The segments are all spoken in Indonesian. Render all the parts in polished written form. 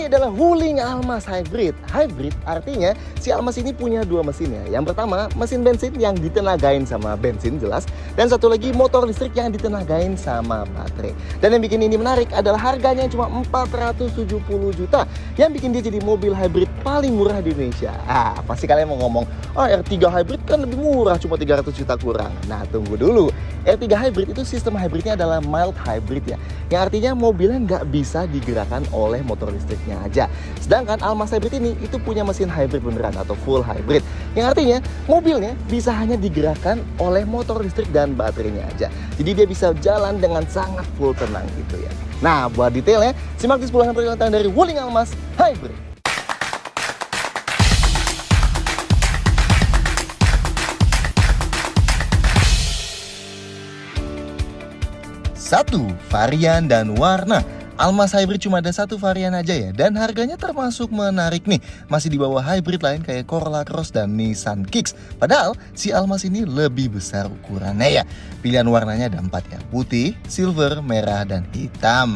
ini adalah Wuling Almas Hybrid. Hybrid artinya si Almas ini punya dua mesin ya. Yang pertama mesin bensin yang ditenagain sama bensin jelas. Dan satu lagi motor listrik yang ditenagain sama baterai. Dan yang bikin ini menarik adalah harganya cuma 470 juta. Yang bikin dia jadi mobil hybrid paling murah di Indonesia. Pasti kalian mau ngomong, R3 hybrid kan lebih murah, cuma 300 juta kurang. Nah tunggu dulu, R3 hybrid itu sistem hybridnya adalah mild hybrid ya. Yang artinya mobilnya nggak bisa digerakkan oleh motor listriknya aja. Sedangkan Almas Hybrid ini itu punya mesin hybrid beneran atau full hybrid. Yang artinya mobilnya bisa hanya digerakkan oleh motor listrik dan baterainya aja. Jadi dia bisa jalan dengan sangat full tenang gitu ya. Nah buat detailnya, simak di 10 hal perjalanan dari Wuling Almas Hybrid. 1. Varian dan warna. Almas Hybrid cuma ada satu varian aja ya, dan harganya termasuk menarik nih. Masih di bawah hybrid lain kayak Corolla Cross dan Nissan Kicks. Padahal si Almas ini lebih besar ukurannya ya. Pilihan warnanya ada 4 ya, putih, silver, merah, dan hitam.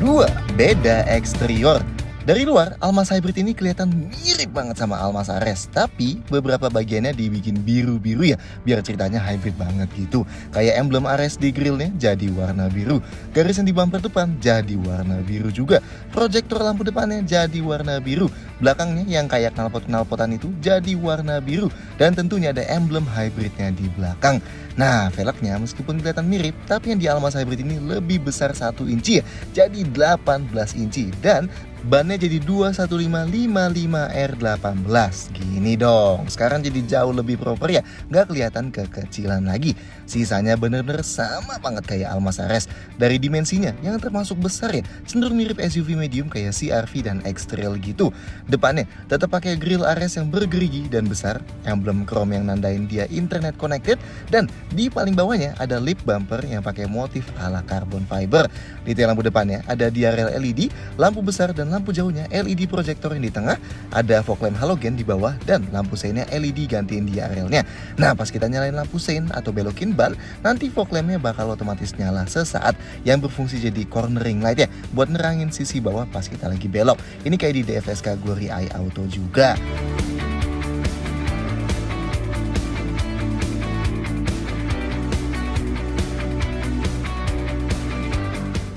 2. Beda eksterior. Dari luar, Almas Hybrid ini kelihatan mirip banget sama Almas Ares, tapi beberapa bagiannya dibikin biru-biru ya, biar ceritanya hybrid banget gitu. Kayak emblem Ares di grillnya jadi warna biru, garis yang di bumper depan jadi warna biru juga, proyektor lampu depannya jadi warna biru, belakangnya yang kayak knalpot-knalpotan itu jadi warna biru, dan tentunya ada emblem hybridnya di belakang. Nah, velgnya meskipun kelihatan mirip, tapi yang di Almas Hybrid ini lebih besar 1 inci ya, jadi 18 inci, dan bannya jadi 21555R18. Gini dong, sekarang jadi jauh lebih proper ya, nggak kelihatan kekecilan lagi. Sisanya bener-bener sama banget kayak Almas Ares. Dari dimensinya yang termasuk besar ya, cenderung mirip SUV medium kayak CR-V dan X-Trail gitu. Depannya tetap pakai grill Ares yang bergerigi dan besar, emblem chrome yang nandain dia internet connected, dan di paling bawahnya ada lip bumper yang pakai motif ala carbon fiber. Detail lampu depannya ada diarel LED, lampu besar dan lampu jauhnya LED proyektor yang di tengah, ada fog lamp halogen di bawah, dan lampu seinnya LED gantiin diarelnya. Nah pas kita nyalain lampu sein atau belokin ban, nanti fog lampnya bakal otomatis nyala sesaat, yang berfungsi jadi cornering light ya, buat nerangin sisi bawah pas kita lagi belok. Ini kayak di DFSK Glory Eye Auto juga.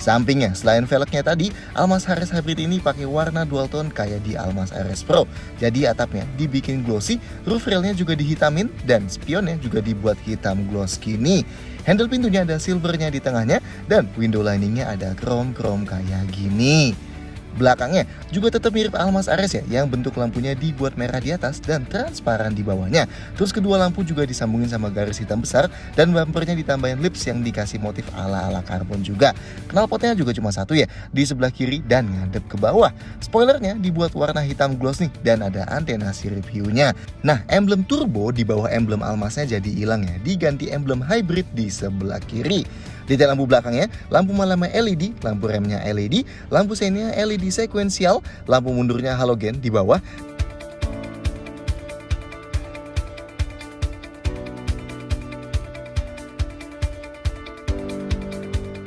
Sampingnya, selain velgnya tadi, Almas Ares Hybrid ini pakai warna dual tone kayak di Almas Ares Pro. Jadi atapnya dibikin glossy, roof railnya juga dihitamin, dan spionnya juga dibuat hitam gloss gini. Handle pintunya ada silvernya di tengahnya, dan window liningnya ada chrome-chrome kayak gini. Belakangnya juga tetap mirip Almas Ares ya, yang bentuk lampunya dibuat merah di atas dan transparan di bawahnya. Terus kedua lampu juga disambungin sama garis hitam besar, dan bumpernya ditambahin lips yang dikasih motif ala-ala karbon juga. Knalpotnya juga cuma 1 ya, di sebelah kiri dan ngadep ke bawah. Spoilernya dibuat warna hitam gloss nih, dan ada antena sirip hiunya. Nah, emblem turbo di bawah emblem Almasnya jadi hilang ya, diganti emblem hybrid di sebelah kiri. Detail lampu belakangnya, lampu malamnya LED, lampu remnya LED, lampu seinnya LED sekuensial, lampu mundurnya halogen di bawah.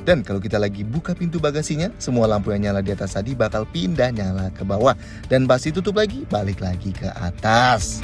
Dan kalau kita lagi buka pintu bagasinya, semua lampu yang nyala di atas tadi bakal pindah nyala ke bawah. Dan pas ditutup lagi, balik lagi ke atas.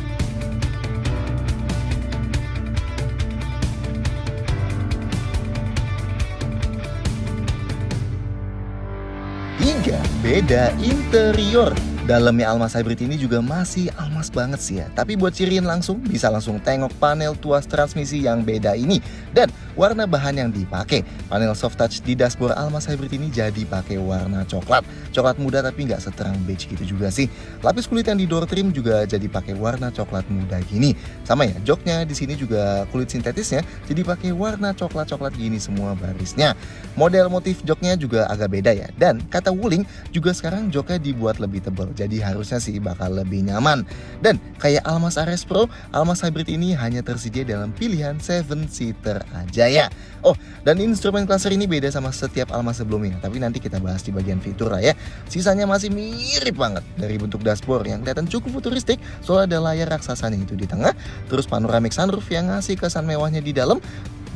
3. Beda interior. Dalamnya Almas Hybrid ini juga masih Almas banget sih ya. Tapi buat ciriin langsung, bisa langsung tengok panel tuas transmisi yang beda ini. Dan warna bahan yang dipakai. Panel soft touch di dashboard Almas Hybrid ini jadi pakai warna coklat. Coklat muda tapi nggak seterang beige gitu juga sih. Lapis kulit yang di door trim juga jadi pakai warna coklat muda gini. Sama ya, joknya di sini juga kulit sintetisnya jadi pakai warna coklat-coklat gini semua barisnya. Model motif joknya juga agak beda ya. Dan kata Wuling juga sekarang joknya dibuat lebih tebal. Jadi harusnya sih bakal lebih nyaman. Dan kayak Almas Ares Pro, Almas Hybrid ini hanya tersedia dalam pilihan 7-seater aja ya. Oh, dan instrumen cluster ini beda sama setiap Almas sebelumnya, tapi nanti kita bahas di bagian fitur lah ya. Sisanya masih mirip banget. Dari bentuk dashboard yang kelihatan cukup futuristik, soalnya ada layar raksasanya itu di tengah, terus panoramic sunroof yang ngasih kesan mewahnya di dalam.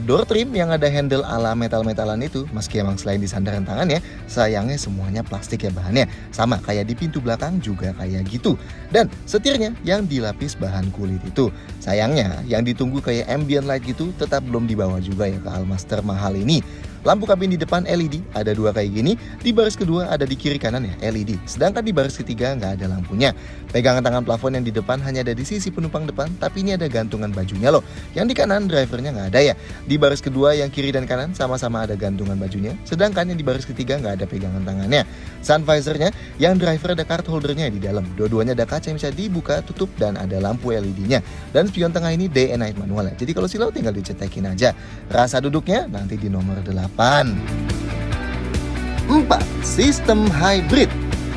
Door trim yang ada handle ala metal-metalan itu, meski emang selain di sandaran tangannya, sayangnya semuanya plastik ya bahannya. Sama kayak di pintu belakang juga kayak gitu. Dan setirnya yang dilapis bahan kulit itu. Sayangnya yang ditunggu kayak ambient light gitu tetap belum dibawa juga ya ke Almas termahal ini. Lampu kabin di depan LED, ada 2 kayak gini. Di baris kedua ada di kiri kanan ya LED. Sedangkan di baris ketiga nggak ada lampunya. Pegangan tangan plafon yang di depan hanya ada di sisi penumpang depan, tapi ini ada gantungan bajunya loh. Yang di kanan drivernya nggak ada ya. Di baris kedua yang kiri dan kanan sama-sama ada gantungan bajunya. Sedangkan yang di baris ketiga nggak ada pegangan tangannya. Sun visornya, yang driver ada card holdernya di dalam. Dua-duanya ada kaca yang bisa dibuka, tutup, dan ada lampu LED-nya. Dan spion tengah ini day and night manual ya. Jadi kalau silau tinggal dicetekin aja. Rasa duduknya nanti di nomor 8. 4. Sistem hybrid.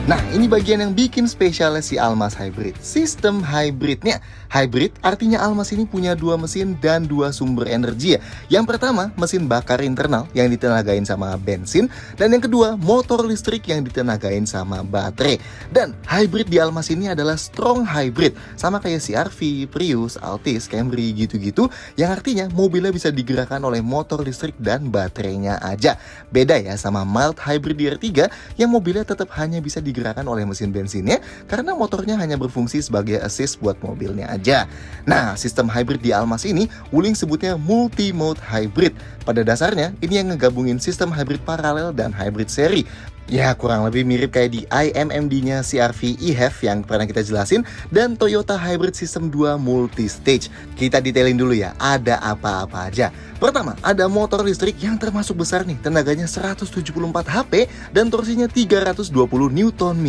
Nah, ini bagian yang bikin spesial si Almas Hybrid. Sistem hybridnya. Hybrid artinya Almas ini punya 2 mesin dan 2 sumber energi ya. Yang pertama, mesin bakar internal yang ditenagain sama bensin. Dan yang kedua, motor listrik yang ditenagain sama baterai. Dan hybrid di Almas ini adalah strong hybrid. Sama kayak CR-V, Prius, Altis, Camry gitu-gitu. Yang artinya mobilnya bisa digerakkan oleh motor listrik dan baterainya aja. Beda ya sama mild hybrid di R3 yang mobilnya tetap hanya bisa digerakkan oleh mesin bensinnya karena motornya hanya berfungsi sebagai assist buat mobilnya aja. Nah, sistem hybrid di Almas ini Wuling sebutnya multi-mode hybrid. Pada dasarnya, ini yang ngegabungin sistem hybrid paralel dan hybrid seri. Ya, kurang lebih mirip kayak di iMMD-nya CR-V eHev yang pernah kita jelasin dan Toyota Hybrid System 2 Multi-Stage. Kita detailin dulu ya, ada apa-apa aja. Pertama, ada motor listrik yang termasuk besar nih, tenaganya 174 HP dan torsinya 320 Nm.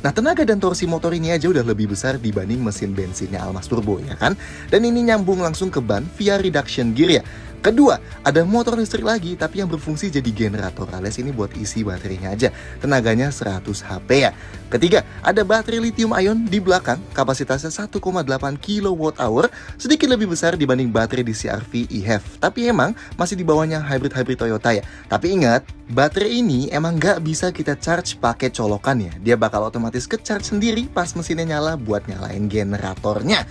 Nah, tenaga dan torsi motor ini aja udah lebih besar dibanding mesin bensinnya Almas Turbo ya kan? Dan ini nyambung langsung ke ban via reduction gear ya. Kedua, ada motor listrik lagi tapi yang berfungsi jadi generator alias ini buat isi baterainya aja. Tenaganya 100 HP ya. Ketiga, ada baterai lithium ion di belakang, kapasitasnya 1,8 kWh, sedikit lebih besar dibanding baterai di CR-V eHev. Tapi emang masih di bawahnya hybrid-hybrid Toyota ya. Tapi ingat, baterai ini emang nggak bisa kita charge pakai colokan ya. Dia bakal otomatis ke-charge sendiri pas mesinnya nyala buat nyalain generatornya.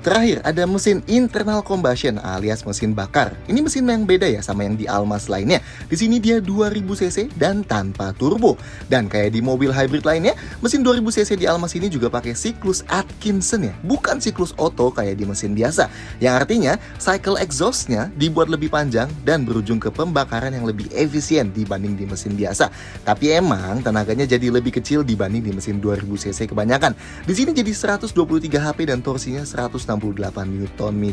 Terakhir, ada mesin internal combustion alias mesin bakar. Ini mesin yang beda ya sama yang di Almas lainnya. Di sini dia 2000 cc dan tanpa turbo. Dan kayak di mobil hybrid lainnya, mesin 2000 cc di Almas ini juga pakai siklus Atkinson ya, bukan siklus Otto kayak di mesin biasa. Yang artinya, cycle exhaust-nya dibuat lebih panjang dan berujung ke pembakaran yang lebih efisien dibanding di mesin biasa. Tapi emang tenaganya jadi lebih kecil dibanding di mesin 2000 cc kebanyakan. Di sini jadi 123 HP dan torsinya 168 Nm.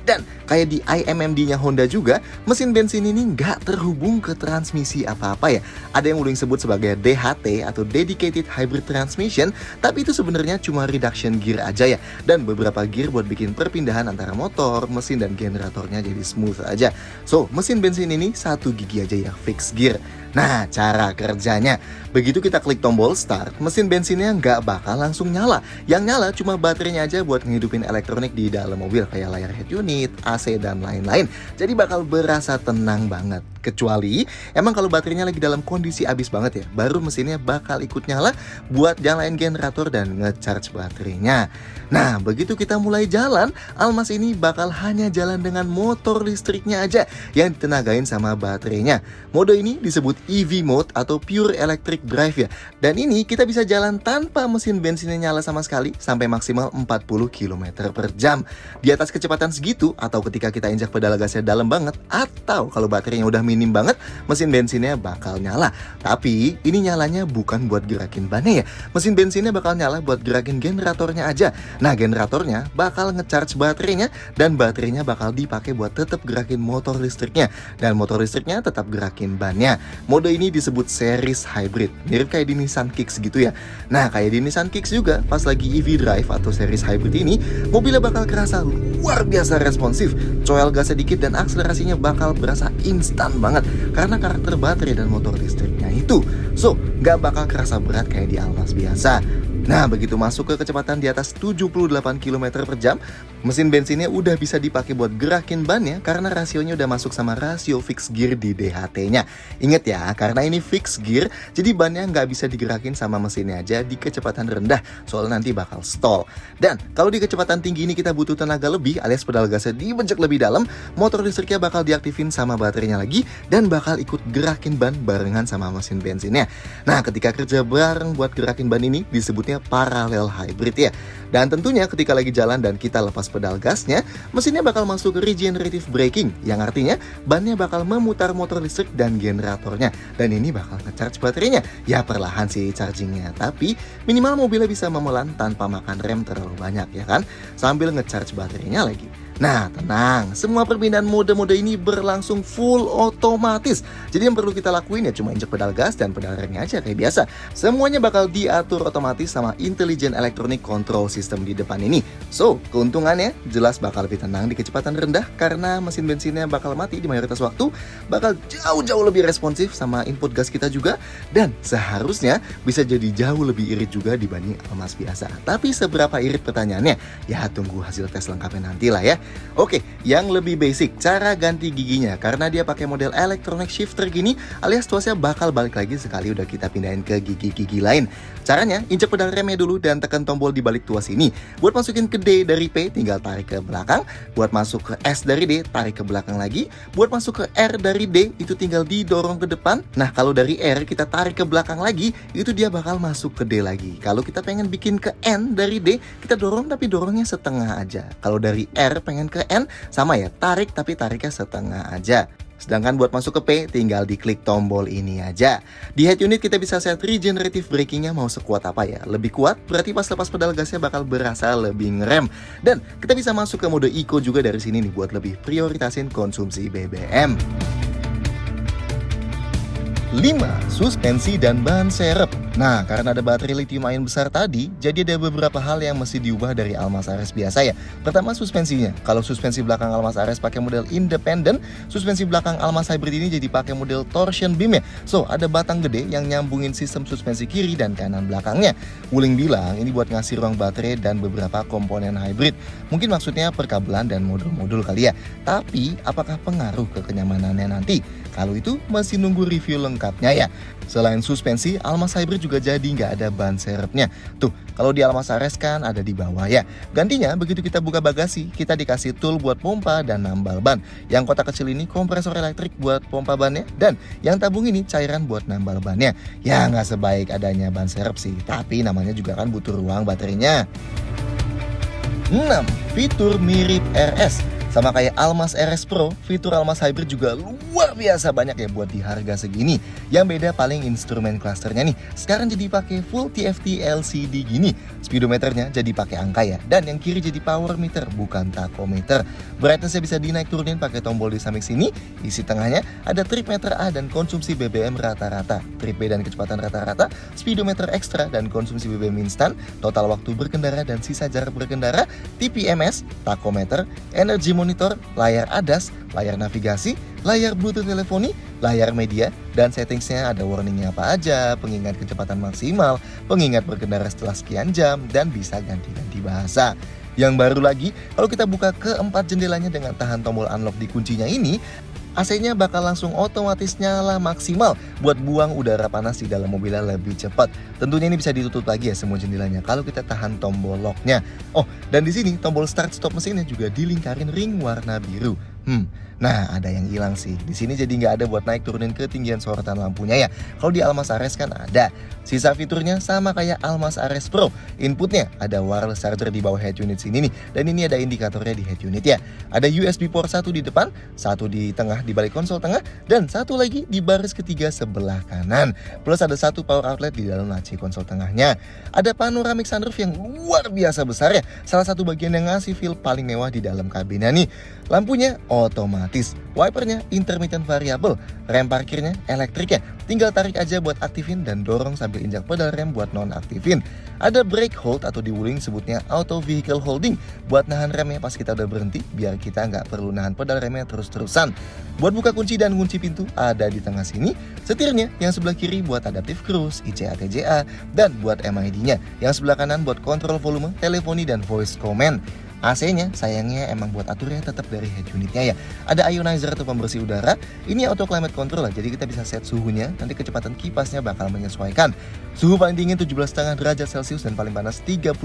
Dan kayak di iMMD-nya Honda juga, mesin bensin ini nggak terhubung ke transmisi apa-apa ya. Ada yang Wuling sebut sebagai DHT atau Dedicated Hybrid Transmission, tapi itu sebenarnya cuma reduction gear aja ya. Dan beberapa gear buat bikin perpindahan antara motor, mesin, dan generatornya jadi smooth aja. So, mesin bensin ini 1 gigi aja ya, fixed gear. Nah, cara kerjanya, begitu kita klik tombol start, mesin bensinnya nggak bakal langsung nyala. Yang nyala cuma baterainya aja buat ngehidupin elektronik di dalam mobil kayak layar head unit, AC, dan lain-lain. Jadi bakal berasa tenang banget. Kecuali emang kalau baterainya lagi dalam kondisi habis banget ya, baru mesinnya bakal ikut nyala buat nyalain generator dan ngecharge baterainya. Nah, begitu kita mulai jalan, Almas ini bakal hanya jalan dengan motor listriknya aja yang ditenagain sama baterainya. Mode ini disebut EV mode atau pure electric drive ya. Dan ini kita bisa jalan tanpa mesin bensinnya nyala sama sekali sampai maksimal 40 km per jam. Di atas kecepatan segitu atau ketika kita injak pedal gasnya dalam banget atau kalau baterainya udah minim banget, mesin bensinnya bakal nyala. Tapi ini nyalanya bukan buat gerakin bannya ya. Mesin bensinnya bakal nyala buat gerakin generatornya aja. Nah, generatornya bakal ngecharge baterainya dan baterainya bakal dipakai buat tetap gerakin motor listriknya dan motor listriknya tetap gerakin bannya. Mode ini disebut series hybrid, mirip kayak di Nissan Kicks gitu ya. Nah, kayak di Nissan Kicks juga, pas lagi EV drive atau series hybrid ini, mobilnya bakal kerasa luar biasa responsif. Coel gas sedikit dan akselerasinya bakal berasa instan banget karena karakter baterai dan motor listriknya itu. So, nggak bakal kerasa berat kayak di Almas biasa. Nah, begitu masuk ke kecepatan di atas 78 km per jam, mesin bensinnya udah bisa dipakai buat gerakin bannya karena rasionya udah masuk sama rasio fixed gear di DHT-nya. Ingat ya, karena ini fixed gear, jadi bannya nggak bisa digerakin sama mesinnya aja di kecepatan rendah, soalnya nanti bakal stall. Dan kalau di kecepatan tinggi ini kita butuh tenaga lebih alias pedal gasnya dibenjek lebih dalam, motor listriknya bakal diaktifin sama baterainya lagi dan bakal ikut gerakin ban barengan sama mesin bensinnya. Nah, ketika kerja bareng buat gerakin ban ini disebutnya parallel hybrid ya. Dan tentunya ketika lagi jalan dan kita lepas pedal gasnya, mesinnya bakal masuk regenerative braking, yang artinya bannya bakal memutar motor listrik dan generatornya. Dan ini bakal nge-charge baterainya. Ya perlahan sih chargingnya, tapi minimal mobilnya bisa memelan tanpa makan rem terlalu banyak ya kan, sambil nge-charge baterainya lagi. Nah, tenang, semua perpindahan mode-mode ini berlangsung full otomatis. Jadi yang perlu kita lakuin ya cuma injek pedal gas dan pedal remnya aja kayak biasa. Semuanya bakal diatur otomatis sama Intelligent Electronic Control System di depan ini. So, keuntungannya jelas bakal lebih tenang di kecepatan rendah karena mesin bensinnya bakal mati di mayoritas waktu, bakal jauh-jauh lebih responsif sama input gas kita juga, dan seharusnya bisa jadi jauh lebih irit juga dibanding Almas biasa. Tapi seberapa irit pertanyaannya? Ya tunggu hasil tes lengkapnya nanti lah ya. Oke, yang lebih basic, cara ganti giginya. Karena dia pakai model electronic shifter gini, alias tuasnya bakal balik lagi sekali udah kita pindahin ke gigi-gigi lain. Caranya, injek pedal remnya dulu dan tekan tombol di balik tuas ini. Buat masukin ke D dari P, tinggal tarik ke belakang. Buat masuk ke S dari D, tarik ke belakang lagi. Buat masuk ke R dari D, itu tinggal didorong ke depan. Nah, kalau dari R kita tarik ke belakang lagi, itu dia bakal masuk ke D lagi. Kalau kita pengen bikin ke N dari D, kita dorong tapi dorongnya setengah aja. Kalau dari R pengen ke N, sama ya, tarik tapi tariknya setengah aja. Sedangkan buat masuk ke P, tinggal diklik tombol ini aja. Di head unit kita bisa set regenerative brakingnya mau sekuat apa ya. Lebih kuat, berarti pas lepas pedal gasnya bakal berasa lebih ngerem. Dan kita bisa masuk ke mode eco juga dari sini nih buat lebih prioritasin konsumsi BBM. 5. Suspensi dan ban serep. Nah, karena ada baterai lithium ion besar tadi, jadi ada beberapa hal yang mesti diubah dari Almas Ares biasa ya. Pertama, suspensinya. Kalau suspensi belakang Almas Ares pakai model independent, suspensi belakang Almas Hybrid ini jadi pakai model torsion beam ya. So, ada batang gede yang nyambungin sistem suspensi kiri dan kanan belakangnya. Wuling bilang ini buat ngasih ruang baterai dan beberapa komponen hybrid. Mungkin maksudnya perkabelan dan modul-modul kali ya. Tapi, apakah pengaruh ke kenyamanannya nanti? Kalau itu masih nunggu review lengkapnya ya. Selain suspensi, Almas Hybrid juga jadi nggak ada ban serepnya. Tuh, kalau di Almas Ares kan ada di bawah ya. Gantinya, begitu kita buka bagasi, kita dikasih tool buat pompa dan nambal ban. Yang kotak kecil ini kompresor elektrik buat pompa bannya, dan yang tabung ini cairan buat nambal bannya. Ya nggak sebaik adanya ban serep sih, tapi namanya juga kan butuh ruang baterainya. 6. Fitur mirip RS. Sama kayak Almas RS Pro, fitur Almas Hybrid juga luar biasa banyak ya buat di harga segini. Yang beda paling instrumen clusternya nih. Sekarang jadi pakai full TFT LCD gini. Speedometernya jadi pakai angka ya. Dan yang kiri jadi power meter, bukan tachometer. Brightnessnya bisa dinaik turunin pakai tombol di samping sini. Isi tengahnya ada trip meter A dan konsumsi BBM rata-rata. Trip B dan kecepatan rata-rata, speedometer ekstra dan konsumsi BBM instan, total waktu berkendara dan sisa jarak berkendara, TPMS, tachometer, energy monitor, layar ADAS, layar navigasi, layar Bluetooth teleponi, layar media, dan settingsnya ada warningnya apa aja, pengingat kecepatan maksimal, pengingat berkendara setelah sekian jam, dan bisa ganti-ganti bahasa. Yang baru lagi, kalau kita buka keempat jendelanya dengan tahan tombol unlock di kuncinya ini, AC-nya bakal langsung otomatis nyala maksimal buat buang udara panas di dalam mobilnya lebih cepat. Tentunya ini bisa ditutup lagi ya semua jendelanya kalau kita tahan tombol lock-nya. Oh, dan di sini tombol start stop mesinnya juga dilingkarin ring warna biru. Nah, ada yang hilang sih. Di sini jadi nggak ada buat naik turunin ketinggian sorotan lampunya ya. Kalau di Almas Ares kan ada. Sisa fiturnya sama kayak Almas Ares Pro. Inputnya ada wireless charger di bawah head unit sini nih. Dan ini ada indikatornya di head unit ya. Ada USB port 1 di depan, 1 di tengah di balik konsol tengah, dan 1 lagi di baris ketiga sebelah kanan. Plus ada 1 power outlet di dalam laci konsol tengahnya. Ada panoramic sunroof yang luar biasa besar ya. Salah satu bagian yang ngasih feel paling mewah di dalam kabinnya nih. Lampunya otomatis, wipernya intermittent variable, rem parkirnya elektrik ya. Tinggal tarik aja buat aktifin dan dorong sambil injak pedal rem buat non-aktifin. Ada brake hold atau di Wuling sebutnya auto vehicle holding buat nahan remnya pas kita udah berhenti biar kita nggak perlu nahan pedal remnya terus-terusan. Buat buka kunci dan kunci pintu ada di tengah sini. Setirnya yang sebelah kiri buat adaptive cruise, ICA-TJA, dan buat MID-nya. Yang sebelah kanan buat kontrol volume, teleponi, dan voice command. AC-nya sayangnya emang buat aturnya tetap dari head unitnya ya. Ada ionizer atau pembersih udara. Ini auto climate control lah, jadi kita bisa set suhunya. Nanti kecepatan kipasnya bakal menyesuaikan. Suhu paling dingin 17,5 derajat Celcius dan paling panas 32,5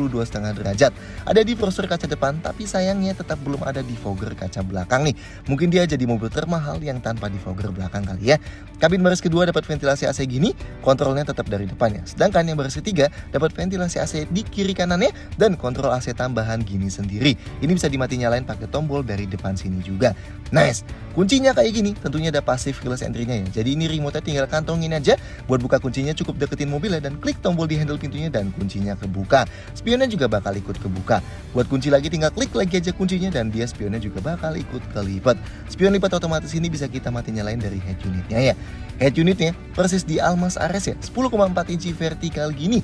derajat. Ada defroster kaca depan, tapi sayangnya tetap belum ada defogger kaca belakang nih. Mungkin dia jadi mobil termahal yang tanpa defogger belakang kali ya. Kabin baris kedua dapat ventilasi AC gini, kontrolnya tetap dari depannya. Sedangkan yang baris ketiga dapat ventilasi AC di kiri kanannya dan kontrol AC tambahan gini sendiri. Ini bisa dimati nyalain pakai tombol dari depan sini juga. Nice. Kuncinya kayak gini, tentunya ada passive keyless entry-nya ya. Jadi ini remote-nya tinggal kantongin aja. Buat buka kuncinya cukup deketin mobilnya dan klik tombol di handle pintunya dan kuncinya kebuka. Spionnya juga bakal ikut kebuka. Buat kunci lagi tinggal klik lagi aja kuncinya dan dia spionnya juga bakal ikut kelipat. Spion lipat otomatis ini bisa kita mati nyalain dari head unitnya ya. Head unitnya persis di Almas Ares ya, 10,4 inci vertikal gini.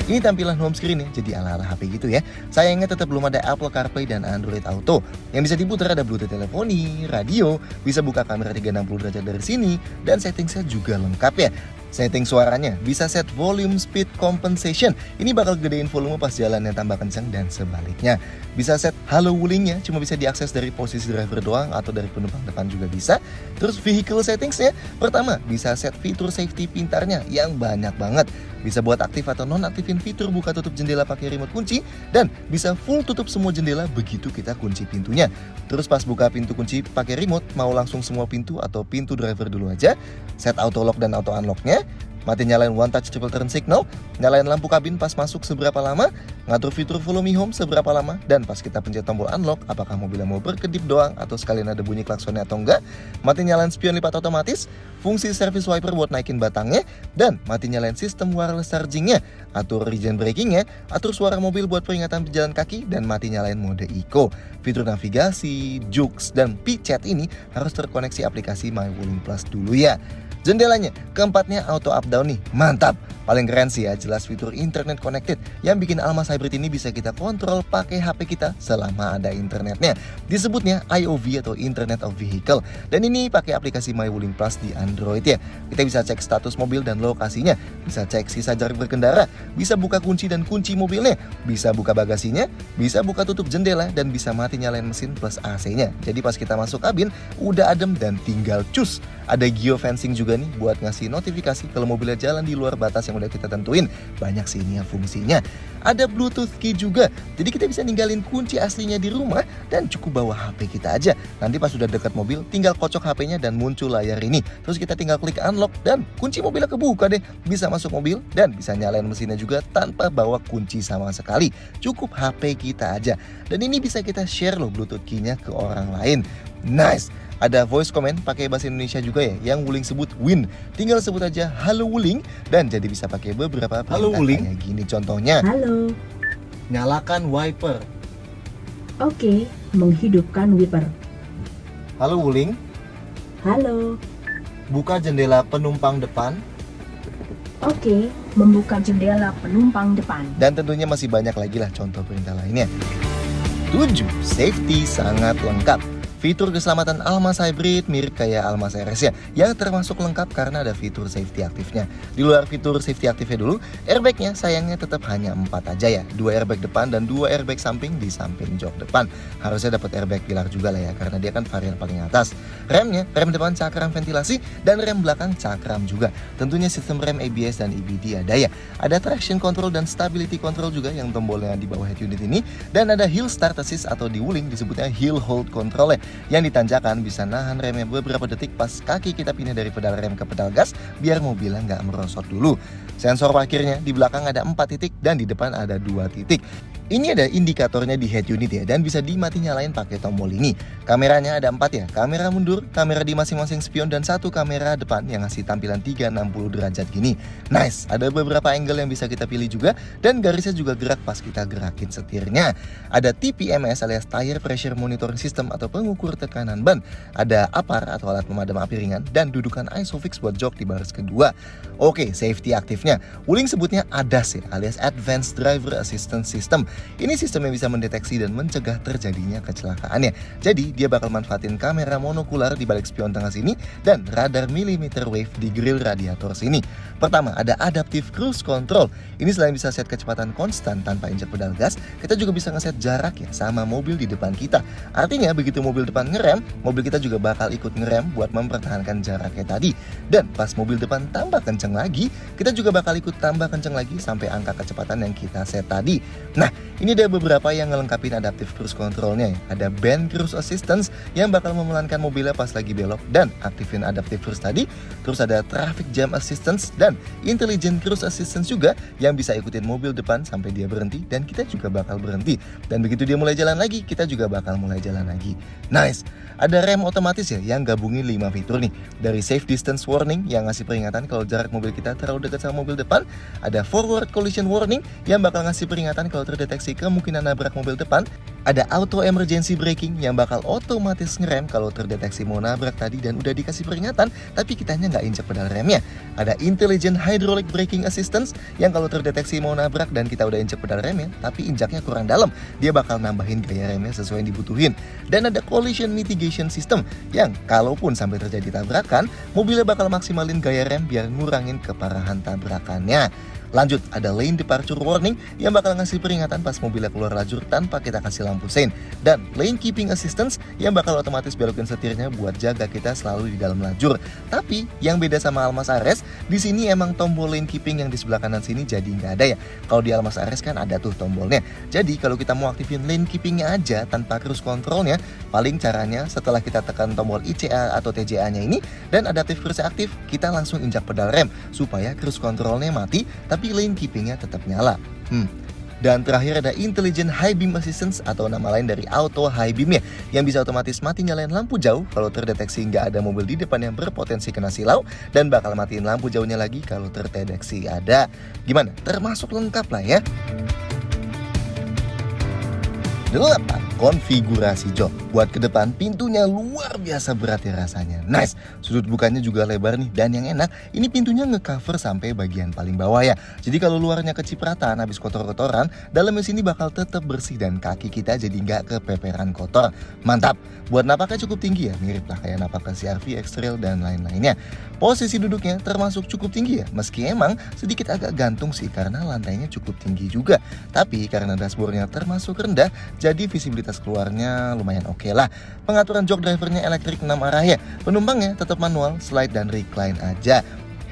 Ini tampilan home screen ya, jadi ala-ala HP gitu ya. Sayangnya tetap belum ada Apple CarPlay dan Android Auto. Yang bisa diputar ada Bluetooth teleponi, radio, bisa buka kamera 360 derajat dari sini, dan settingsnya juga lengkap ya. Setting suaranya bisa set volume speed compensation. Ini bakal gedein volume pas jalannya tambah kencang dan sebaliknya. Bisa set halo Wuling-nya, cuma bisa diakses dari posisi driver doang atau dari penumpang depan juga bisa. Terus vehicle settingsnya, pertama bisa set fitur safety pintarnya yang banyak banget. Bisa buat aktif atau nonaktifin fitur buka tutup jendela pakai remote kunci dan bisa full tutup semua jendela begitu kita kunci pintunya. Terus pas buka pintu kunci pakai remote, mau langsung semua pintu atau pintu driver dulu aja. Set auto lock dan auto unlock-nya. Mati nyalain one touch triple turn signal, nyalain lampu kabin pas masuk seberapa lama, ngatur fitur follow me home seberapa lama, dan pas kita pencet tombol unlock, apakah mobilnya mau berkedip doang atau sekalian ada bunyi klaksonnya atau enggak. Mati nyalain spion lipat otomatis, fungsi service wiper buat naikin batangnya, dan mati nyalain sistem wireless chargingnya, atur regen brakingnya, atur suara mobil buat peringatan pejalan kaki, dan mati nyalain mode eco. Fitur navigasi, jukes, dan P-Chat ini harus terkoneksi aplikasi My Wuling Plus dulu ya. Jendelanya, keempatnya auto up down nih, mantap. Paling keren sih ya, jelas fitur internet connected yang bikin Almas Hybrid ini bisa kita kontrol pakai HP kita selama ada internetnya. Disebutnya IOV atau Internet of Vehicle. Dan ini pakai aplikasi My Wuling Plus di Android ya. Kita bisa cek status mobil dan lokasinya, bisa cek sisa jarak berkendara, bisa buka kunci dan kunci mobilnya, bisa buka bagasinya, bisa buka tutup jendela, dan bisa mati nyalain mesin plus AC-nya. Jadi pas kita masuk kabin, udah adem dan tinggal cus. Ada geofencing juga nih buat ngasih notifikasi kalau mobilnya jalan di luar batas yang udah kita tentuin. Banyak sih ini ya fungsinya. Ada Bluetooth key juga, jadi kita bisa ninggalin kunci aslinya di rumah dan cukup bawa HP kita aja. Nanti pas sudah dekat mobil, tinggal kocok HP-nya dan muncul layar ini. Terus kita tinggal klik unlock dan kunci mobilnya kebuka deh. Bisa masuk mobil dan bisa nyalain mesinnya juga tanpa bawa kunci sama sekali. Cukup HP kita aja. Dan ini bisa kita share loh Bluetooth key-nya ke orang lain. Nice! Ada voice comment pakai bahasa Indonesia juga ya, yang Wuling sebut Win. Tinggal sebut aja halo Wuling dan jadi bisa pakai beberapa perintah kayak gini contohnya. Halo. Nyalakan wiper. Oke, menghidupkan wiper. Halo Wuling. Halo. Buka jendela penumpang depan. Oke, membuka jendela penumpang depan. Dan tentunya masih banyak lagi lah contoh perintah lainnya. 7. Safety sangat lengkap. Fitur keselamatan Almas Hybrid mirip kayak Almas RS ya, yang termasuk lengkap karena ada fitur safety aktifnya. Di luar fitur safety aktifnya dulu, airbagnya sayangnya tetap hanya 4 aja ya. 2 airbag depan dan 2 airbag samping di samping jok depan. Harusnya dapat airbag pilar juga lah ya, karena dia kan varian paling atas. Remnya, rem depan cakram ventilasi dan rem belakang cakram juga. Tentunya sistem rem ABS dan EBD ada ya. Ada traction control dan stability control juga yang tombolnya di bawah head unit ini. Dan ada hill start assist atau di Wuling disebutnya hill hold control ya, yang ditanjakan bisa nahan remnya beberapa detik pas kaki kita pindah dari pedal rem ke pedal gas biar mobilnya nggak merosot dulu. Sensor parkirnya di belakang ada 4 titik dan di depan ada 2 titik. Ini ada indikatornya di head unit ya, dan bisa dimati nyalain pakai tombol ini. Kameranya ada 4 ya, kamera mundur, kamera di masing-masing spion, dan satu kamera depan yang ngasih tampilan 360 derajat gini. Nice, ada beberapa angle yang bisa kita pilih juga, dan garisnya juga gerak pas kita gerakin setirnya. Ada TPMS alias Tire Pressure Monitoring System atau pengukur tekanan ban. Ada APAR atau alat pemadam api ringan, dan dudukan ISOFIX buat jok di baris kedua. Oke, safety aktifnya. Wuling sebutnya ADAS ya, alias Advanced Driver Assistance System. Ini sistem yang bisa mendeteksi dan mencegah terjadinya kecelakaan ya. Jadi dia bakal manfaatin kamera monokular di balik spion tengah sini dan radar millimeter wave di grill radiator sini. Pertama, ada Adaptive Cruise Control. Ini selain bisa set kecepatan konstan tanpa injak pedal gas, kita juga bisa ngeset jarak ya sama mobil di depan kita. Artinya begitu mobil depan ngerem, mobil kita juga bakal ikut ngerem buat mempertahankan jaraknya tadi. Dan pas mobil depan tambah kenceng lagi, kita juga bakal ikut tambah kenceng lagi sampai angka kecepatan yang kita set tadi. Nah, ini ada beberapa yang ngelengkapin Adaptive Cruise Control-nya ya. Ada Band Cruise Assistance yang bakal memelankan mobilnya pas lagi belok dan aktifin Adaptive Cruise tadi. Terus ada Traffic Jam Assistance dan Intelligent Cruise Assistance juga yang bisa ikutin mobil depan sampai dia berhenti dan kita juga bakal berhenti. Dan begitu dia mulai jalan lagi, kita juga bakal mulai jalan lagi. Nice. Ada rem otomatis ya yang gabungin 5 fitur nih. Dari Safe Distance Warning yang ngasih peringatan kalau jarak mobil kita terlalu dekat sama mobil depan. Ada Forward Collision Warning yang bakal ngasih peringatan kalau terdeteksi kemungkinan nabrak mobil depan. Ada Auto Emergency Braking yang bakal otomatis ngerem kalau terdeteksi mau nabrak tadi dan udah dikasih peringatan tapi kitanya nggak injek pedal remnya. Ada Intelligent Hydraulic Braking Assistance yang kalau terdeteksi mau nabrak dan kita udah injek pedal remnya tapi injaknya kurang dalam, dia bakal nambahin gaya remnya sesuai yang dibutuhin. Dan ada Collision Mitigation System yang kalaupun sampai terjadi tabrakan, mobilnya bakal maksimalin gaya rem biar ngurangin keparahan tabrakannya. Lanjut, ada Lane Departure Warning yang bakal ngasih peringatan pas mobilnya keluar lajur tanpa kita kasih lampu sein. Dan Lane Keeping Assistance yang bakal otomatis belokin setirnya buat jaga kita selalu di dalam lajur. Tapi yang beda sama Almas Ares, di sini emang tombol Lane Keeping yang di sebelah kanan sini jadi nggak ada ya. Kalau di Almas Ares kan ada tuh tombolnya. Jadi kalau kita mau aktifin Lane Keepingnya aja tanpa cruise controlnya, paling caranya setelah kita tekan tombol ICA atau TJA-nya ini dan Adaptive Cruise aktif, kita langsung injak pedal rem supaya cruise controlnya mati tapi lane keepingnya tetap nyala. Dan terakhir ada Intelligent High Beam Assistance atau nama lain dari Auto High Beam ya, yang bisa otomatis mati nyalain lampu jauh kalau terdeteksi nggak ada mobil di depan yang berpotensi kena silau dan bakal matiin lampu jauhnya lagi kalau terdeteksi ada. Gimana? Termasuk lengkap lah ya. 8. Konfigurasi jok. Buat ke depan, pintunya luar biasa berat ya rasanya. Nice, sudut bukanya juga lebar nih. Dan yang enak, ini pintunya ngecover sampai bagian paling bawah ya. Jadi kalau luarnya kecipratan habis kotor-kotoran, dalamnya sini bakal tetap bersih dan kaki kita jadi nggak kepeperan kotor. Mantap. Buat napaknya cukup tinggi ya, mirip lah kayak napak CR-V, X-Trail dan lain-lainnya. Posisi duduknya termasuk cukup tinggi ya, meski emang sedikit agak gantung sih karena lantainya cukup tinggi juga. Tapi karena dashboardnya termasuk rendah, jadi visibilitas keluarnya lumayan oke lah. Pengaturan jok drivernya elektrik 6 arah ya. Penumpangnya tetap manual, slide dan recline aja.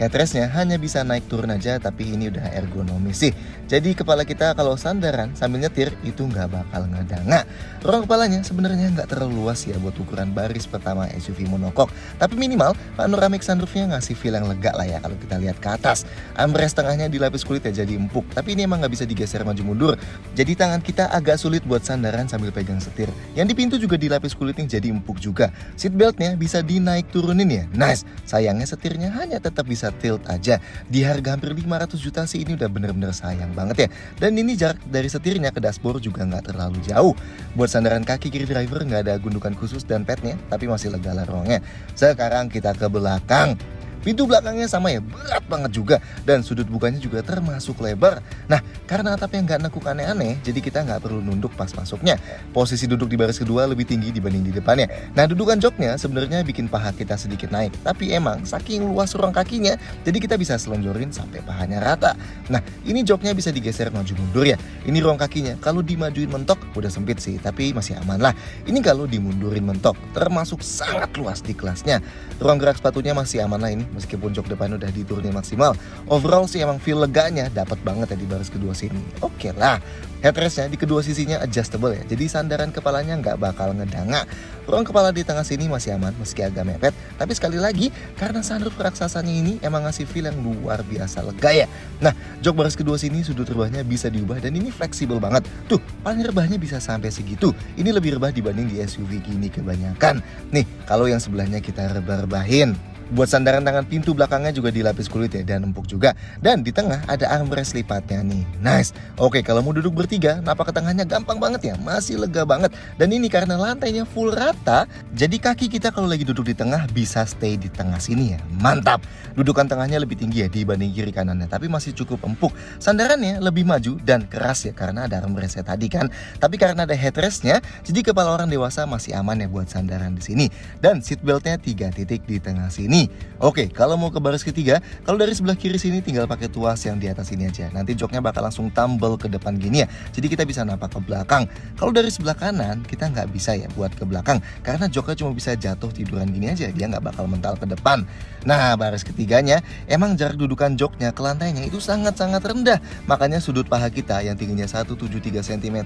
Headrestnya hanya bisa naik turun aja, tapi ini udah ergonomis sih. Jadi kepala kita kalau sandaran sambil nyetir itu nggak bakal ngedanga. Ruang kepalanya sebenarnya nggak terlalu luas ya buat ukuran baris pertama SUV monokok. Tapi minimal panoramic sunroofnya ngasih feel yang lega lah ya kalau kita lihat ke atas. Armrest tengahnya dilapis kulit ya jadi empuk, tapi ini emang nggak bisa digeser maju mundur. Jadi tangan kita agak sulit buat sandaran sambil pegang setir. Yang di pintu juga dilapis kulit nih jadi empuk juga. Seatbeltnya bisa dinaik turunin ya. Nice. Sayangnya setirnya hanya tetap bisa tilt aja. Di harga hampir 500 juta sih ini udah bener-bener sayang banget ya. Dan ini jarak dari setirnya ke dashboard juga nggak terlalu jauh. Buat sandaran kaki kiri driver nggak ada gundukan khusus dan padnya, tapi masih lega lah ruangnya. Sekarang kita ke belakang. Pintu belakangnya sama ya, berat banget juga. Dan sudut bukanya juga termasuk lebar. Nah, karena atapnya nggak nekuk aneh-aneh, jadi kita nggak perlu nunduk pas masuknya. Posisi duduk di baris kedua lebih tinggi dibanding di depannya. Nah, dudukan joknya sebenarnya bikin paha kita sedikit naik. Tapi emang saking luas ruang kakinya, jadi kita bisa selonjorin sampai pahanya rata. Nah, ini joknya bisa digeser maju mundur ya. Ini ruang kakinya, kalau dimajuin mentok udah sempit sih, tapi masih aman lah. Ini kalau dimundurin mentok, termasuk sangat luas di kelasnya. Ruang gerak sepatunya masih aman lah ini. meskipun jok depan udah diturunin maksimal. Overall sih emang feel leganya dapat banget ya di baris kedua sini. Oke lah. Headrestnya di kedua sisinya adjustable ya, jadi sandaran kepalanya nggak bakal ngedanga. Ruang kepala di tengah sini masih aman meski agak mepet, tapi sekali lagi karena sunroof raksasanya ini emang ngasih feel yang luar biasa lega ya. Nah, jok baris kedua sini sudut rebahnya bisa diubah dan ini fleksibel banget. Tuh, paling rebahnya bisa sampai segitu. Ini lebih rebah dibanding di SUV gini kebanyakan. Nih, kalau yang sebelahnya kita rebah-rebahin. Buat sandaran tangan pintu belakangnya juga dilapis kulit ya dan empuk juga. Dan di tengah ada armrest lipatnya nih. Nice. Oke, kalau mau duduk bertiga, napak ke tengahnya gampang banget ya. Masih lega banget. Dan ini karena lantainya full rata, jadi kaki kita kalau lagi duduk di tengah bisa stay di tengah sini ya. Mantap. Dudukan tengahnya lebih tinggi ya dibanding kiri kanannya, tapi masih cukup empuk. Sandarannya lebih maju dan keras ya karena ada armrestnya tadi kan. Tapi karena ada headrestnya, jadi kepala orang dewasa masih aman ya buat sandaran di sini. Dan seatbeltnya 3 titik di tengah sini. Oke, kalau mau ke baris ketiga, kalau dari sebelah kiri sini tinggal pakai tuas yang di atas ini aja. Nanti joknya bakal langsung tumble ke depan gini ya. Jadi kita bisa napak ke belakang. Kalau dari sebelah kanan, kita nggak bisa ya buat ke belakang. Karena joknya cuma bisa jatuh tiduran gini aja. Dia nggak bakal mental ke depan. Nah, baris ketiganya, emang jarak dudukan joknya ke lantainya itu sangat-sangat rendah. Makanya sudut paha kita yang tingginya 173 cm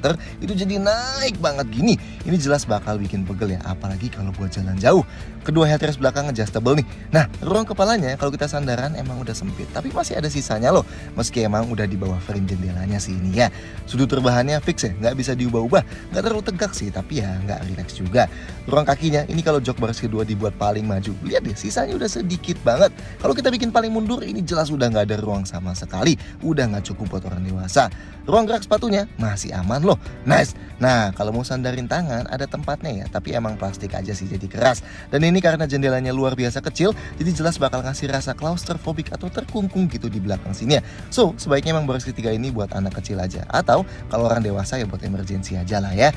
itu jadi naik banget gini. Ini jelas bakal bikin pegel ya. Apalagi kalau buat jalan jauh. Kedua headrest belakang adjustable nih. Nah, ruang kepalanya kalau kita sandaran emang udah sempit, tapi masih ada sisanya loh. Meski emang udah di bawah frame jendelanya sih ini ya. Sudut rebahannya fix ya, nggak bisa diubah-ubah. Nggak terlalu tegak sih, tapi ya nggak relax juga. Ruang kakinya ini kalau jok baris kedua dibuat paling maju. Lihat deh, sisanya udah sedikit banget. Kalau kita bikin paling mundur, ini jelas udah nggak ada ruang sama sekali. Udah nggak cukup buat orang dewasa. Ruang gerak sepatunya masih aman loh. Nice. Nah, kalau mau sandarin tangan ada tempatnya ya, tapi emang plastik aja sih jadi keras. Dan ini karena jendelanya luar biasa kecil, jadi jelas bakal ngasih rasa claustrophobic atau terkungkung gitu di belakang sini ya. So, sebaiknya emang baris ketiga ini buat anak kecil aja. Atau kalau orang dewasa ya buat emergency aja lah ya.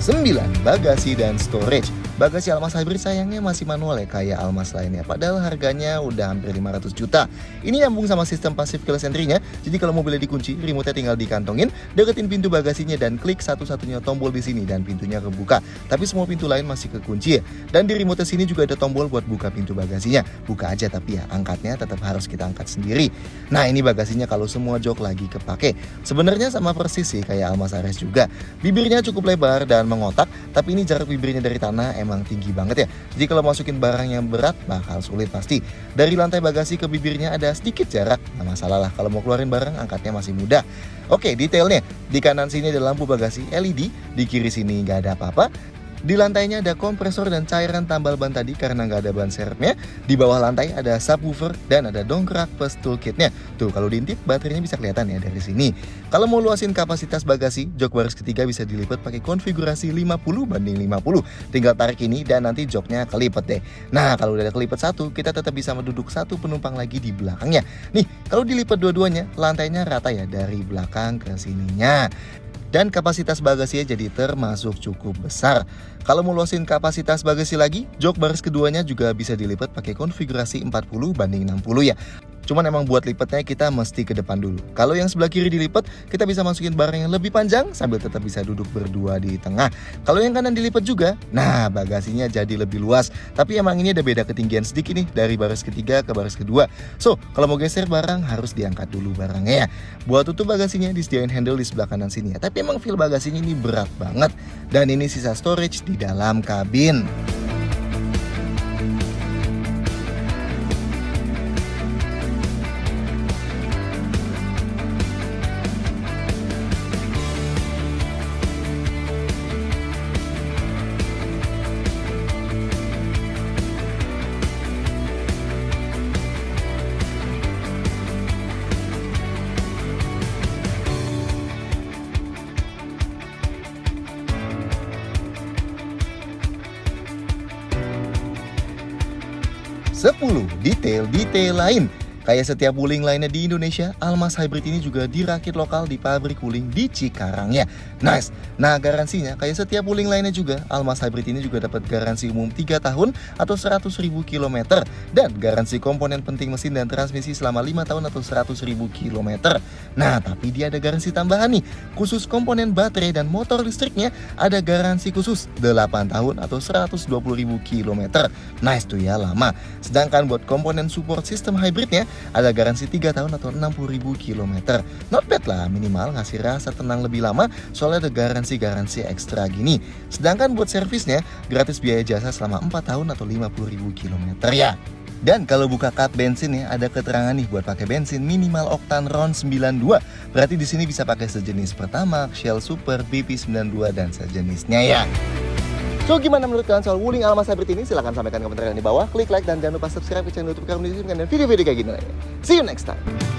9. Bagasi dan storage. Bagasi Almas Hybrid sayangnya masih manual ya kayak Almas lainnya. Padahal harganya udah hampir 500 juta. Ini nyambung sama sistem passive keyless entry-nya. Jadi kalau mobilnya dikunci, remote-nya tinggal dikantongin, deketin pintu bagasinya dan klik satu-satunya tombol di sini dan pintunya kebuka. Tapi semua pintu lain masih kekunci ya. Dan di remote sini juga ada tombol buat buka pintu bagasinya. Buka aja tapi ya angkatnya tetap harus kita angkat sendiri. Nah, ini bagasinya kalau semua jok lagi kepake. Sebenarnya sama persis sih kayak Almas Ares juga. Bibirnya cukup lebar dan mengotak, tapi ini jarak bibirnya dari tanah emang tinggi banget ya. Jadi kalau masukin barang yang berat bakal sulit pasti. Dari lantai bagasi ke bibirnya ada sedikit jarak. Nggak masalah lah, kalau mau keluarin barang angkatnya masih mudah. Oke, detailnya. Di kanan sini ada lampu bagasi LED, di kiri sini nggak ada apa-apa. Di lantainya ada kompresor dan cairan tambal ban tadi karena nggak ada ban serepnya. Di bawah lantai ada subwoofer dan ada dongkrak plus toolkitnya. Tuh kalau diintip baterainya bisa kelihatan ya dari sini. Kalau mau luasin kapasitas bagasi, jok baris ketiga bisa dilipat pakai konfigurasi 50/50. Tinggal tarik ini dan nanti joknya kelipet deh. Nah kalau udah kelipet satu, kita tetap bisa menduduk satu penumpang lagi di belakangnya. Nih kalau dilipat dua-duanya, lantainya rata ya dari belakang ke sininya. Dan kapasitas bagasinya jadi termasuk cukup besar. Kalau mau luasin kapasitas bagasi lagi, jok baris keduanya juga bisa dilipat pakai konfigurasi 40/60 ya. Cuman emang buat lipatnya kita mesti ke depan dulu. Kalau yang sebelah kiri dilipat, kita bisa masukin barang yang lebih panjang sambil tetap bisa duduk berdua di tengah. Kalau yang kanan dilipat juga, nah bagasinya jadi lebih luas. Tapi emang ini ada beda ketinggian sedikit nih dari baris ketiga ke baris kedua. So, kalau mau geser barang harus diangkat dulu barangnya ya. Buat tutup bagasinya disediain handle di sebelah kanan sini ya. Tapi emang feel bagasinya ini berat banget. Dan ini sisa storage di dalam kabin. 10. Detail-detail lain. Kayak setiap wuling lainnya di Indonesia, Almas Hybrid ini juga dirakit lokal di pabrik wuling di Cikarang ya. Nice. Nah, garansinya kayak setiap wuling lainnya juga, Almas Hybrid ini juga dapat garansi umum 3 tahun atau 100.000 km dan garansi komponen penting mesin dan transmisi selama 5 tahun atau 100.000 km. Nah, tapi dia ada garansi tambahan nih. Khusus komponen baterai dan motor listriknya ada garansi khusus 8 tahun atau 120.000 km. Nice tuh ya, lama. Sedangkan buat komponen support sistem hybridnya ada garansi 3 tahun atau 60.000 km. Not bad lah, minimal ngasih rasa tenang lebih lama soalnya ada garansi-garansi ekstra gini. Sedangkan buat servisnya gratis biaya jasa selama 4 tahun atau 50.000 km ya. Dan kalau buka kat bensin ya, ada keterangan nih buat pakai bensin minimal oktan RON 92. Berarti di sini bisa pakai sejenis Pertamax, Shell Super, BP 92 dan sejenisnya ya. So, gimana menurut kalian soal wuling Almas Hybrid ini? Silahkan sampaikan komentar kalian di bawah, klik like dan jangan lupa subscribe ke channel YouTube kami dan video-video kayak gini lainnya. See you next time.